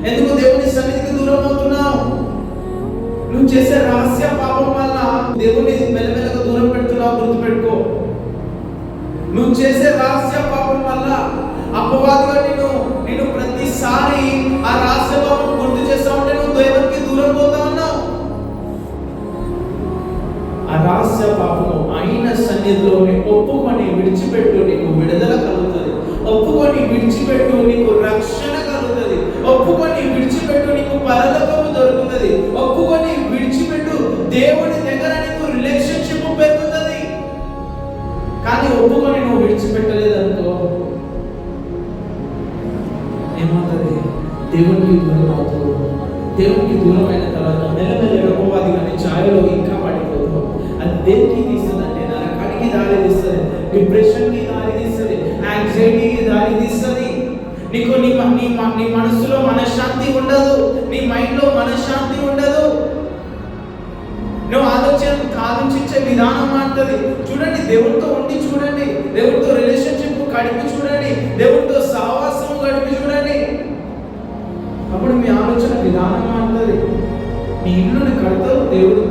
ఎందుకు దేవుని సన్నిధికి దూరం అవుతున్నావు? నువ్వు చేసే రహస్య పాపం వల్ల దేవుని మెల్లమెల్లగా దూరం పెడుతున్నావు. గుర్తుపెట్టుకో, నువ్వు చేసే రహస్య పాపం వల్ల అపవాదిగా నిన్ను ప్రతిసారి ఆ రహస్య పాపం గుర్తు చేస్తా ఉంటే నువ్వు దేవునికి దూరం పోతా ఉన్నావు. ఆ రహస్య పాపము ఆయన సన్నిధిలో ఒప్పుకొని విడిచిపెట్టు, నీకు విడుదల కలుగుతుంది. ఒప్పుకొని విడిచిపెట్టు, నీకు రక్షణ కలుగుతుంది. ఒప్పుకొని విడిచిపెట్టు, నీకు పరలోకము దొరుకుతుంది. ఒప్పుకొని విడిచిపెట్టు, దేవుని దగ్గర నీకు రిలేషన్షిప్ పెరుగుతుంది. కానీ ఒప్పుకొని నువ్వు విడిచిపెట్టలేదనుకో ఏమవుతుంది? దేవునికి దూరం అవుతావు. దేవునికి దూరం అయిన తర్వాత మెల్లమెల్లగా అపవాదిగా నీ ఛాయలో ఇంకా పడిపోతావు. అది దేనికి తీస్తుందంటే నరకానికి దారి తీస్తుంది, డిప్రెషన్కి దారి తీస్తుంది, యాంగ్జైటీకి దారి తీస్తుంది. నీకు నీ మనసులో మనశ్శాంతి ఉండదు, నీ మైండ్లో మనశ్శాంతి ఉండదు. నువ్వు ఆలోచించే విధానం మారుతుంది. చూడండి, దేవుడితో ఉండి చూడండి, దేవుడితో రిలేషన్షిప్ గడిపి చూడండి, దేవుడితో సహవాసం గడిపి చూడండి. అప్పుడు మీ ఆలోచన విధానం మారుతుంది. నీ ఇల్లుని కడతావు దేవుడు.